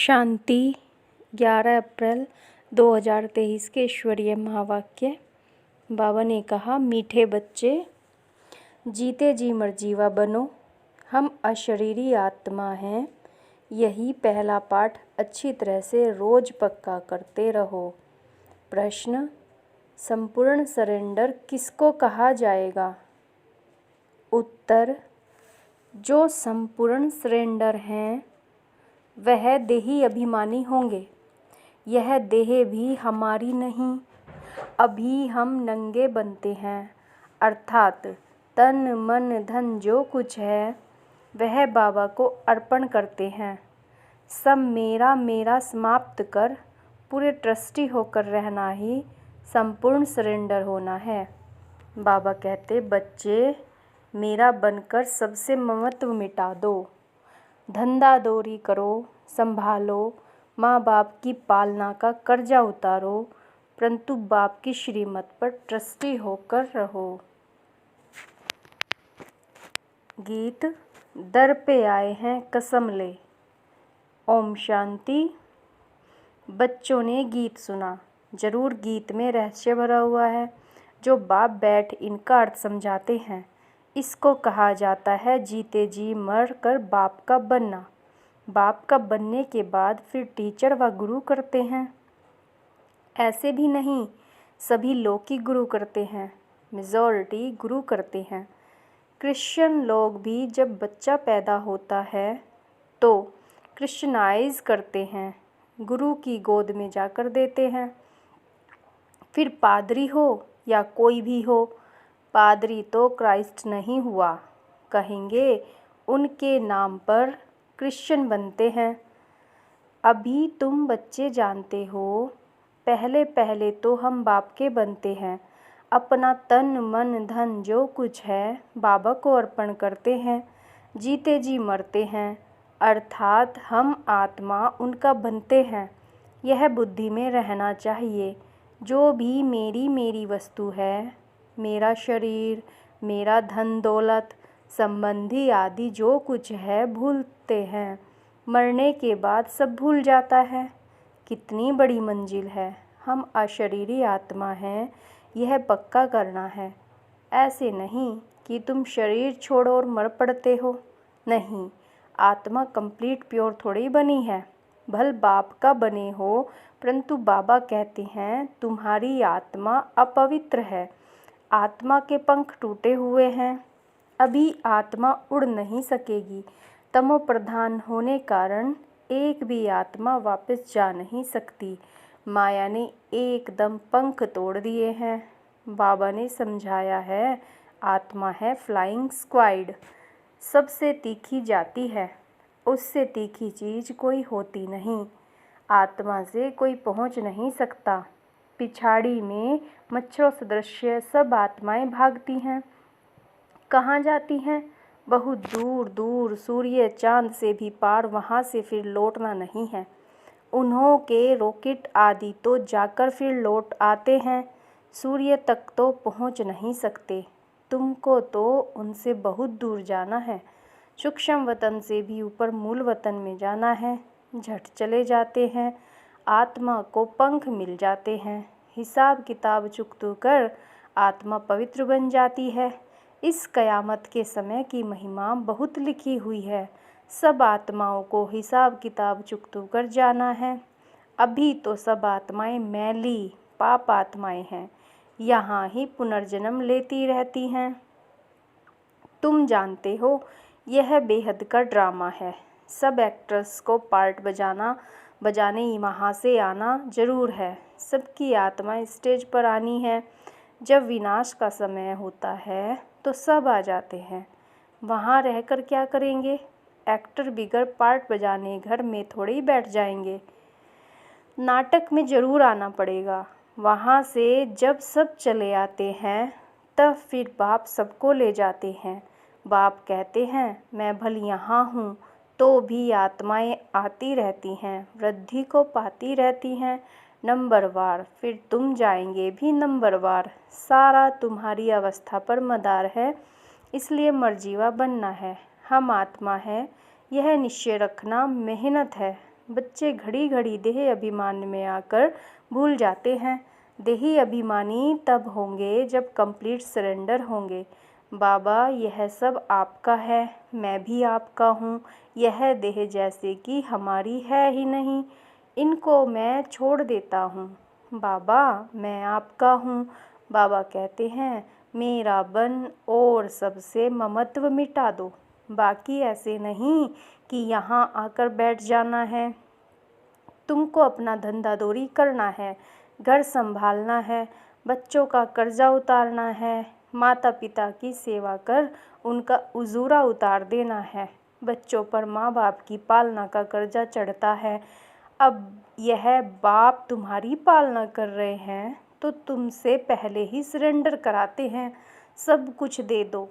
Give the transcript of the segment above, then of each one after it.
शांति 11 अप्रैल 2023 के ईश्वरीय महावाक्य। बाबा ने कहा, मीठे बच्चे, जीते जी मरजीवा बनो। हम अशरीरी आत्मा हैं। यही पहला पाठ अच्छी तरह से रोज पक्का करते रहो। प्रश्न, संपूर्ण सरेंडर किसको कहा जाएगा? उत्तर, जो संपूर्ण सरेंडर हैं वह देही अभिमानी होंगे। यह देह भी हमारी नहीं। अभी हम नंगे बनते हैं, अर्थात तन मन धन जो कुछ है वह बाबा को अर्पण करते हैं। सब मेरा मेरा समाप्त कर पूरे ट्रस्टी होकर रहना ही संपूर्ण सरेंडर होना है। बाबा कहते, बच्चे मेरा बनकर सबसे ममत्व मिटा दो। धंधा दौरी करो, संभालो, माँ बाप की पालना का कर्जा उतारो, परंतु बाप की श्रीमत पर ट्रस्टी होकर रहो। गीत, दर पे आए हैं कसम ले। ओम शांति। बच्चों ने गीत सुना। जरूर गीत में रहस्य भरा हुआ है जो बाप बैठ इनका अर्थ समझाते हैं। इसको कहा जाता है जीते जी मर कर बाप का बनना। बाप का बनने के बाद फिर टीचर व गुरु करते हैं। ऐसे भी नहीं, सभी लौकिक गुरु करते हैं, मेजॉरिटी गुरु करते हैं। क्रिश्चियन लोग भी जब बच्चा पैदा होता है तो क्रिश्चियनाइज करते हैं, गुरु की गोद में जाकर देते हैं। फिर पादरी हो या कोई भी हो, पादरी तो क्राइस्ट नहीं हुआ, कहेंगे उनके नाम पर क्रिश्चियन बनते हैं। अभी तुम बच्चे जानते हो, पहले पहले तो हम बाप के बनते हैं। अपना तन मन धन जो कुछ है बाबा को अर्पण करते हैं। जीते जी मरते हैं, अर्थात हम आत्मा उनका बनते हैं। यह बुद्धि में रहना चाहिए। जो भी मेरी मेरी वस्तु है, मेरा शरीर, मेरा धन दौलत, संबंधी आदि जो कुछ है भूलते हैं। मरने के बाद सब भूल जाता है। कितनी बड़ी मंजिल है। हम अशरीरी आत्मा हैं, यह पक्का करना है। ऐसे नहीं कि तुम शरीर छोड़ो और मर पड़ते हो। नहीं, आत्मा कंप्लीट प्योर थोड़ी बनी है। भल बाप का बने हो, परंतु बाबा कहते हैं तुम्हारी आत्मा अपवित्र है। आत्मा के पंख टूटे हुए हैं। अभी आत्मा उड़ नहीं सकेगी। तमो प्रधान होने कारण एक भी आत्मा वापस जा नहीं सकती। माया ने एकदम पंख तोड़ दिए हैं। बाबा ने समझाया है, आत्मा है फ्लाइंग स्क्वाइड, सबसे तीखी जाती है। उससे तीखी चीज़ कोई होती नहीं। आत्मा से कोई पहुंच नहीं सकता। पिछाड़ी में मच्छरों सदृश्य सब आत्माएं भागती हैं। कहाँ जाती हैं? बहुत दूर दूर, सूर्य चांद से भी पार। वहाँ से फिर लौटना नहीं है। उन्हों के रॉकेट आदि तो जाकर फिर लौट आते हैं। सूर्य तक तो पहुँच नहीं सकते। तुमको तो उनसे बहुत दूर जाना है। सूक्ष्म वतन से भी ऊपर मूल वतन में जाना है। झट चले जाते हैं। आत्मा को पंख मिल जाते हैं। हिसाब किताब चुकतू कर आत्मा पवित्र बन जाती है। इस कयामत के समय की महिमा बहुत लिखी हुई है। सब आत्माओं को हिसाब किताब चुकतू कर जाना है। अभी तो सब आत्माएं मैली पाप आत्माएं हैं, यहाँ ही पुनर्जन्म लेती रहती हैं। तुम जानते हो यह बेहद का ड्रामा है। सब एक्टर्स को पार्ट बजाने वहाँ से आना जरूर है। सबकी आत्मा स्टेज पर आनी है। जब विनाश का समय होता है तो सब आ जाते हैं। वहाँ रहकर क्या करेंगे? एक्टर बिगर पार्ट बजाने घर में थोड़ी बैठ जाएंगे। नाटक में ज़रूर आना पड़ेगा। वहाँ से जब सब चले आते हैं तब फिर बाप सबको ले जाते हैं। बाप कहते हैं मैं भल यहाँ हूँ तो भी आत्माएं आती रहती हैं, वृद्धि को पाती रहती हैं नंबरवार। फिर तुम जाएंगे भी नंबरवार। सारा तुम्हारी अवस्था पर मदार है, इसलिए मर्जीवा बनना है। हम आत्मा है, यह निश्चय रखना। मेहनत है, बच्चे घड़ी घड़ी देह अभिमान में आकर भूल जाते हैं। देही अभिमानी तब होंगे जब कंप्लीट सरेंडर होंगे। बाबा, यह सब आपका है, मैं भी आपका हूँ। यह देह जैसे कि हमारी है ही नहीं, इनको मैं छोड़ देता हूँ। बाबा, मैं आपका हूँ। बाबा कहते हैं, मेरा बन और सबसे ममत्व मिटा दो। बाकी ऐसे नहीं कि यहाँ आकर बैठ जाना है। तुमको अपना धंधादौरी करना है, घर संभालना है, बच्चों का कर्जा उतारना है, माता पिता की सेवा कर उनका उजूरा उतार देना है। बच्चों पर माँ बाप की पालना का कर्जा चढ़ता है। अब यह बाप तुम्हारी पालना कर रहे हैं तो तुमसे पहले ही सरेंडर कराते हैं। सब कुछ दे दो,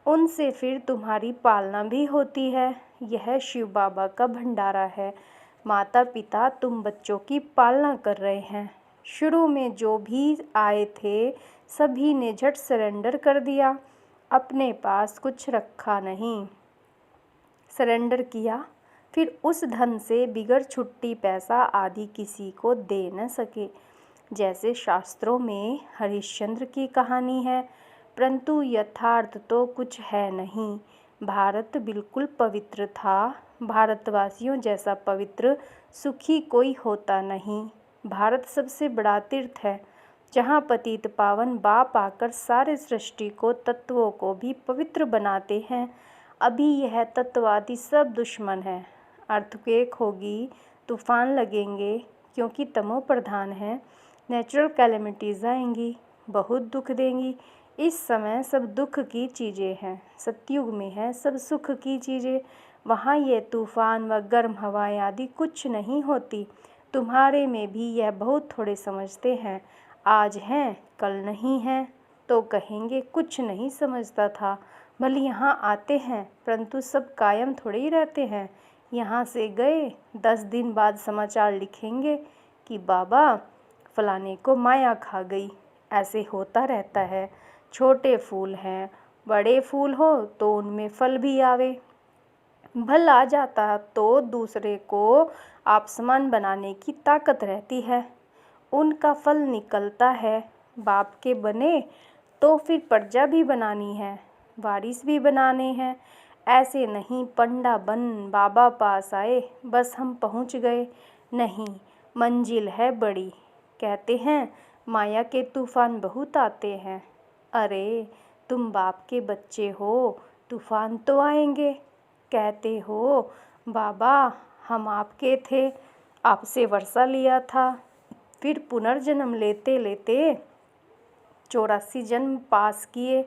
उनसे फिर तुम्हारी पालना भी होती है। यह शिव बाबा का भंडारा है। माता पिता तुम बच्चों की पालना कर रहे हैं। शुरू में जो भी आए थे सभी ने झट सरेंडर कर दिया, अपने पास कुछ रखा नहीं, सरेंडर किया। फिर उस धन से बिगड़ छुट्टी पैसा आदि किसी को दे न सके। जैसे शास्त्रों में हरिश्चंद्र की कहानी है, परंतु यथार्थ तो कुछ है नहीं। भारत बिल्कुल पवित्र था। भारतवासियों जैसा पवित्र सुखी कोई होता नहीं। भारत सबसे बड़ा तीर्थ है, जहाँ पतित पावन बाप आकर सारे सृष्टि को, तत्वों को भी पवित्र बनाते हैं। अभी यह तत्ववादी सब दुश्मन है। अर्थक्वेक होगी, तूफान लगेंगे, क्योंकि तमो प्रधान है। नेचुरल कैलेमिटीज़ आएंगी, बहुत दुख देंगी। इस समय सब दुख की चीज़ें हैं। सतयुग में है सब सुख की चीज़ें। वहाँ ये तूफान व गर्म हवाएं आदि कुछ नहीं होती। तुम्हारे में भी यह बहुत थोड़े समझते हैं। आज हैं कल नहीं हैं, तो कहेंगे कुछ नहीं समझता था। भले यहाँ आते हैं, परंतु सब कायम थोड़े ही रहते हैं। यहाँ से गए 10 दिन बाद समाचार लिखेंगे कि बाबा फलाने को माया खा गई। ऐसे होता रहता है। छोटे फूल हैं, बड़े फूल हो तो उनमें फल भी आवे। भल आ जाता तो दूसरे को आपसमान बनाने की ताकत रहती है। उनका फल निकलता है। बाप के बने तो फिर प्रजा भी बनानी है, वारिस भी बनाने हैं। ऐसे नहीं पंडा बन बाबा पास आए बस हम पहुंच गए। नहीं, मंजिल है बड़ी। कहते हैं माया के तूफान बहुत आते हैं। अरे तुम बाप के बच्चे हो, तूफान तो आएंगे। कहते हो बाबा हम आपके थे, आपसे वर्षा लिया था, फिर पुनर्जन्म लेते लेते 84 जन्म पास किए,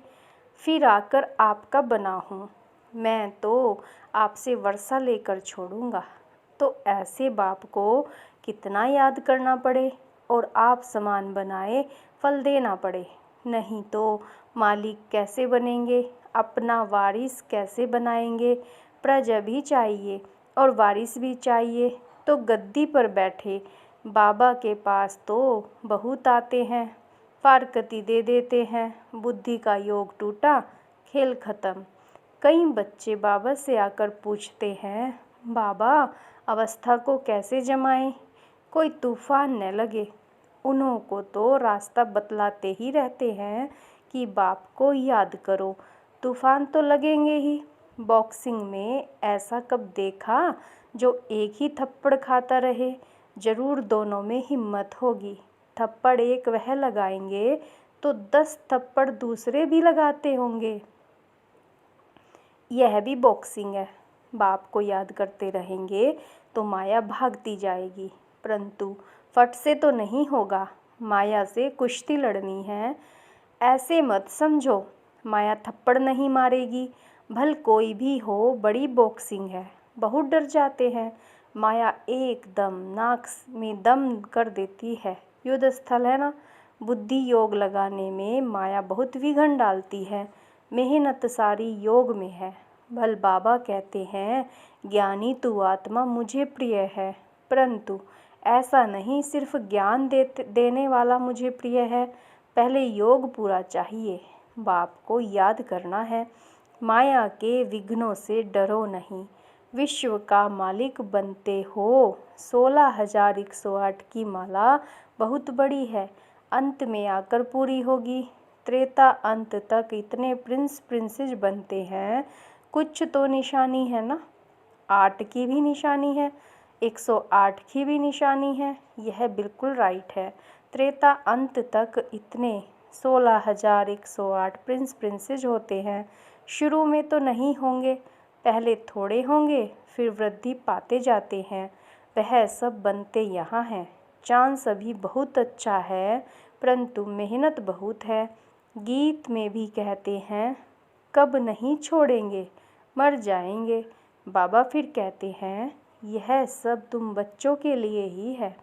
फिर आकर आपका बना हूँ। मैं तो आपसे वर्षा लेकर छोड़ूंगा। तो ऐसे बाप को कितना याद करना पड़े और आप समान बनाए फल देना पड़े। नहीं तो मालिक कैसे बनेंगे, अपना वारिस कैसे बनाएंगे। प्रजा भी चाहिए और वारिस भी चाहिए, तो गद्दी पर बैठे बाबा के पास तो बहुत आते हैं, फारकती दे देते हैं। बुद्धि का योग टूटा, खेल खत्म। कई बच्चे बाबा से आकर पूछते हैं, बाबा अवस्था को कैसे जमाएं, कोई तूफान न लगे। उन्हों को तो रास्ता बतलाते ही रहते हैं कि बाप को याद करो, तूफान तो लगेंगे ही। बॉक्सिंग में ऐसा कब देखा जो एक ही थप्पड़ खाता रहे। जरूर दोनों में हिम्मत होगी। थप्पड़ एक वह लगाएंगे तो 10 थप्पड़ दूसरे भी लगाते होंगे। यह भी बॉक्सिंग है। बाप को याद करते रहेंगे तो माया भागती जाएगी, परंतु फट से तो नहीं होगा। माया से कुश्ती लड़नी है। ऐसे मत समझो माया थप्पड़ नहीं मारेगी। भल कोई भी हो, बड़ी बॉक्सिंग है, बहुत डर जाते हैं। माया एकदम नाक में दम कर देती है। युद्ध स्थल है ना, बुद्धि योग लगाने में माया बहुत विघ्न डालती है। मेहनत सारी योग में है। भल बाबा कहते हैं ज्ञानी तू आत्मा मुझे प्रिय है, परंतु ऐसा नहीं सिर्फ ज्ञान देने वाला मुझे प्रिय है। पहले योग पूरा चाहिए। बाप को याद करना है। माया के विघ्नों से डरो नहीं। विश्व का मालिक बनते हो। 16,108 की माला बहुत बड़ी है, अंत में आकर पूरी होगी। त्रेता अंत तक इतने प्रिंस प्रिंसेस बनते हैं, कुछ तो निशानी है ना। 8 की भी निशानी है, 108 की भी निशानी है। यह बिल्कुल राइट है। त्रेता अंत तक इतने 16,108 प्रिंस प्रिंसेस होते हैं। शुरू में तो नहीं होंगे, पहले थोड़े होंगे, फिर वृद्धि पाते जाते हैं। वह सब बनते यहाँ हैं। चांस अभी बहुत अच्छा है, परंतु मेहनत बहुत है। गीत में भी कहते हैं, कब नहीं छोड़ेंगे, मर जाएंगे। बाबा फिर कहते हैं, यह सब तुम बच्चों के लिए ही है।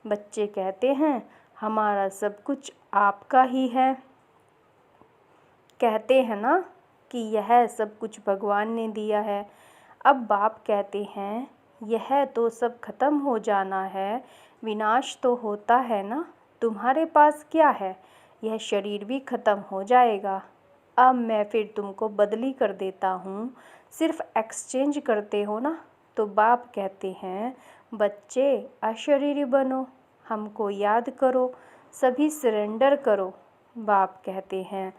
बच्चे कहते हैं, हमारा सब कुछ आपका ही है। कहते हैं ना कि यह सब कुछ भगवान ने दिया है। अब बाप कहते हैं, यह तो सब खत्म हो जाना है, विनाश तो होता है ना। तुम्हारे पास क्या है, यह शरीर भी खत्म हो जाएगा। अब मैं फिर तुमको बदली कर देता हूँ, सिर्फ एक्सचेंज करते हो ना। तो बाप कहते हैं, बच्चे अशरीरी बनो, हमको याद करो, सभी सरेंडर करो। बाप कहते हैं,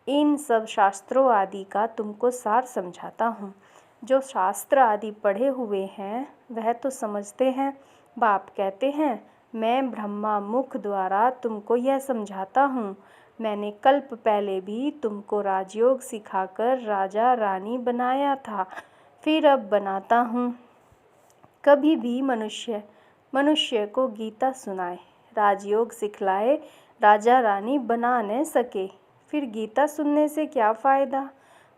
इन सब शास्त्रों आदि का तुमको सार समझाता हूँ। जो शास्त्र आदि पढ़े हुए हैं वह तो समझते हैं। बाप कहते हैं, मैं ब्रह्मा मुख द्वारा तुमको यह समझाता हूँ। मैंने कल्प पहले भी तुमको राजयोग सिखाकर राजा रानी बनाया था, फिर अब बनाता हूँ। कभी भी मनुष्य को गीता सुनाए, राजयोग सिखलाए, राजा रानी बना न सके, फिर गीता सुनने से क्या फ़ायदा।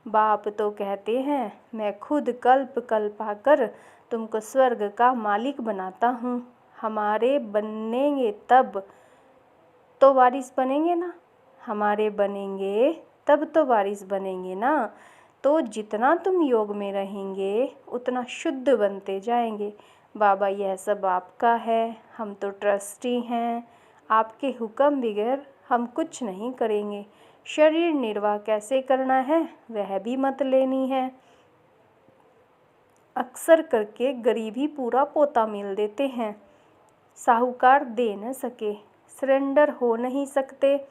बाप तो कहते हैं, मैं खुद कल्प कल्प आकर तुमको स्वर्ग का मालिक बनाता हूँ। हमारे बनेंगे तब तो वारिस बनेंगे ना, हमारे बनेंगे तब तो वारिस बनेंगे ना। तो जितना तुम योग में रहेंगे उतना शुद्ध बनते जाएंगे। बाबा यह सब आपका है, हम तो ट्रस्टी हैं, आपके हुक्म बगैर हम कुछ नहीं करेंगे। शरीर निर्वाह कैसे करना है वह भी मत लेनी है। अक्सर करके गरीब ही पूरा पोता मिल देते हैं, साहूकार दे न सके, सरेंडर हो नहीं सकते।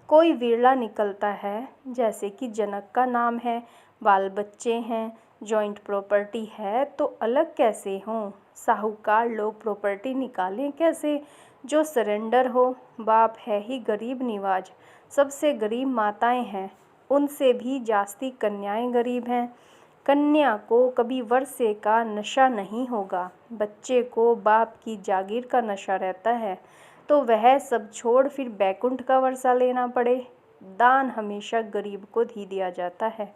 कोई विरला निकलता है, जैसे कि जनक का नाम है, बाल बच्चे हैं, जॉइंट प्रॉपर्टी है, तो अलग कैसे हों। साहूकार लोग प्रॉपर्टी निकालें कैसे जो सरेंडर हो। बाप है ही गरीब निवाज, सबसे गरीब माताएं हैं, उनसे भी जास्ती कन्याएं गरीब हैं। कन्या को कभी वर्षे का नशा नहीं होगा, बच्चे को बाप की जागीर का नशा रहता है, तो वह सब छोड़ फिर बैकुंठ का वर्षा लेना पड़े। दान हमेशा गरीब को ही दिया जाता है।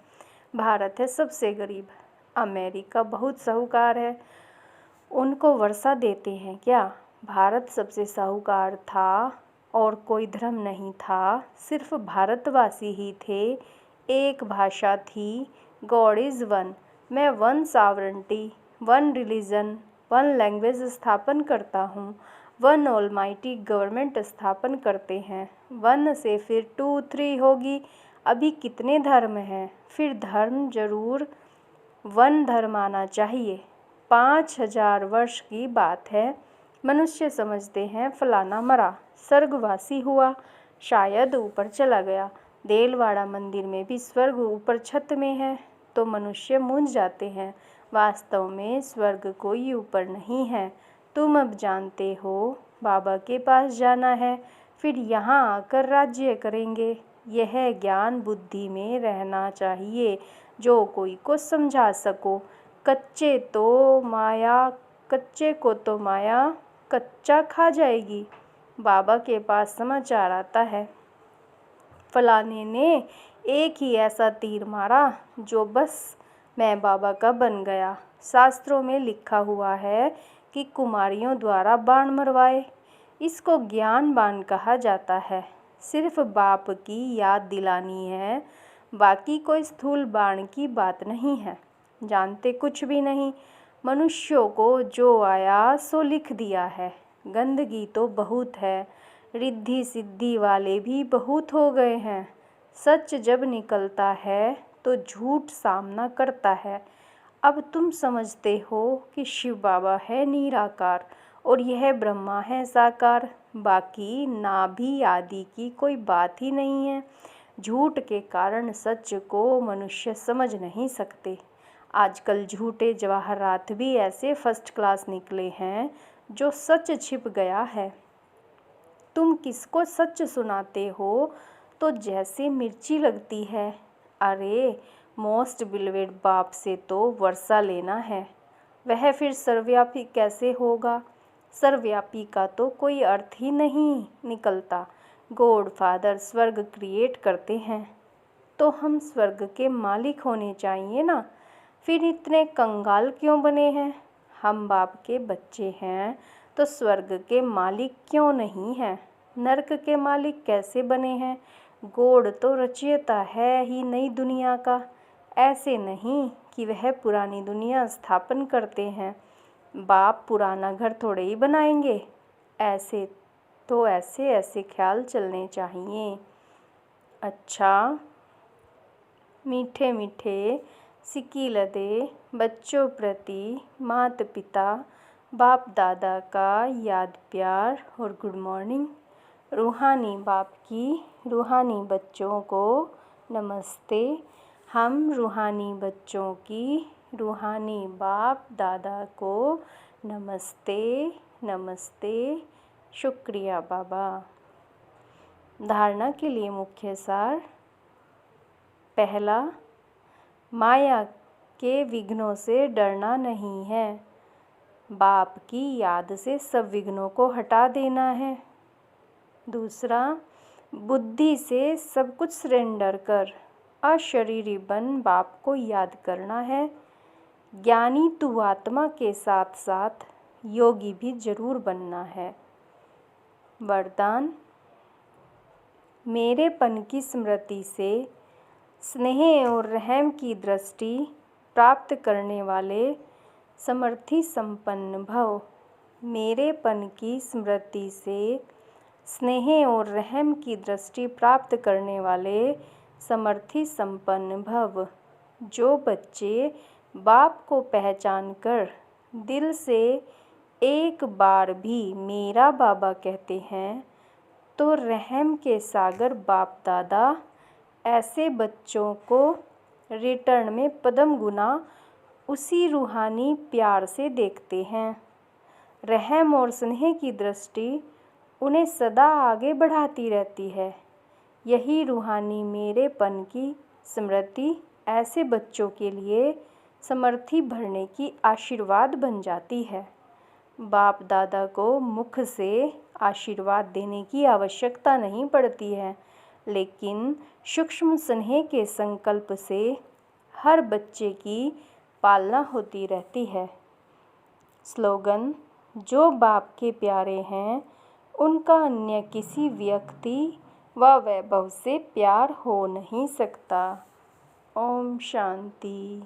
भारत है सबसे गरीब, अमेरिका बहुत साहूकार है, उनको वर्षा देते हैं क्या। भारत सबसे साहूकार था और कोई धर्म नहीं था, सिर्फ भारतवासी ही थे। एक भाषा थी, गॉड इज़ वन। मैं one sovereignty, one religion, one language स्थापन करता हूँ। वन ऑलमाइटी गवर्नमेंट स्थापन करते हैं। वन से फिर 2, 3 होगी। अभी कितने धर्म हैं, फिर धर्म जरूर वन धर्म आना चाहिए। 5,000 वर्ष की बात है। मनुष्य समझते हैं फलाना मरा, स्वर्गवासी हुआ, शायद ऊपर चला गया। देलवाड़ा मंदिर में भी स्वर्ग ऊपर छत में है, तो मनुष्य मूंझ जाते हैं। वास्तव में स्वर्ग कोई ऊपर नहीं है। तुम अब जानते हो, बाबा के पास जाना है, फिर यहाँ आकर राज्य करेंगे। यह ज्ञान बुद्धि में रहना चाहिए, जो कोई को समझा सको। कच्चे को तो माया कच्चा खा जाएगी। बाबा के पास समाचार आता है, फलाने ने एक ही ऐसा तीर मारा जो बस मैं बाबा का बन गया। शास्त्रों में लिखा हुआ है कि कुमारियों द्वारा बाण मरवाए, इसको ज्ञान बाण कहा जाता है। सिर्फ बाप की याद दिलानी है, बाकी कोई स्थूल बाण की बात नहीं है। जानते कुछ भी नहीं। मनुष्यों को जो आया सो लिख दिया है। गंदगी तो बहुत है, रिद्धि सिद्धि वाले भी बहुत हो गए हैं। सच जब निकलता है तो झूठ सामना करता है। अब तुम समझते हो कि शिव बाबा है निराकार और यह ब्रह्मा है साकार। बाकी नाभि आदि की कोई बात ही नहीं है। झूठ के कारण सच को मनुष्य समझ नहीं सकते। आजकल झूठे जवाहरात भी ऐसे फर्स्ट क्लास निकले हैं जो सच छिप गया है। तुम किसको सच सुनाते हो तो जैसे मिर्ची लगती है। अरे मोस्ट बिलवेड बाप से तो वर्षा लेना है, वह फिर सर्वव्यापी कैसे होगा? सर्वव्यापी का तो कोई अर्थ ही नहीं निकलता। गॉड फादर स्वर्ग क्रिएट करते हैं तो हम स्वर्ग के मालिक होने चाहिए ना। फिर इतने कंगाल क्यों बने हैं? हम बाप के बच्चे हैं तो स्वर्ग के मालिक क्यों नहीं हैं? नरक के मालिक कैसे बने हैं? गॉड तो रचयिता है ही नई दुनिया का, ऐसे नहीं कि वह पुरानी दुनिया स्थापन करते हैं। बाप पुराना घर थोड़े ही बनाएंगे। ऐसे तो ऐसे ख्याल चलने चाहिए। अच्छा, मीठे मीठे सिकीलदे बच्चों प्रति माता पिता बाप दादा का याद प्यार और गुड मॉर्निंग। रूहानी बाप की रूहानी बच्चों को नमस्ते। हम रूहानी बच्चों की रूहानी बाप दादा को नमस्ते नमस्ते। शुक्रिया बाबा। धारणा के लिए मुख्य सार। पहला, माया के विघ्नों से डरना नहीं है, बाप की याद से सब विघ्नों को हटा देना है। दूसरा, बुद्धि से सब कुछ सरेंडर कर अशरीरी बन बाप को याद करना है। ज्ञानी तू आत्मा के साथ साथ योगी भी जरूर बनना है। वरदान, मेरेपन की स्मृति से स्नेह और रहम की दृष्टि प्राप्त करने वाले समर्थी संपन्न भव। मेरेपन की स्मृति से स्नेह और रहम की दृष्टि प्राप्त करने वाले समर्थी संपन्न भव। जो बच्चे बाप को पहचान कर दिल से एक बार भी मेरा बाबा कहते हैं तो रहम के सागर बाप दादा ऐसे बच्चों को रिटर्न में पदम गुना उसी रूहानी प्यार से देखते हैं। रहम और स्नेह की दृष्टि उन्हें सदा आगे बढ़ाती रहती है। यही रूहानी मेरेपन की स्मृति ऐसे बच्चों के लिए समर्थी भरने की आशीर्वाद बन जाती है। बाप दादा को मुख से आशीर्वाद देने की आवश्यकता नहीं पड़ती है, लेकिन सूक्ष्म स्नेह के संकल्प से हर बच्चे की पालना होती रहती है। स्लोगन, जो बाप के प्यारे हैं उनका अन्य किसी व्यक्ति व वैभव से प्यार हो नहीं सकता। ओम शांति।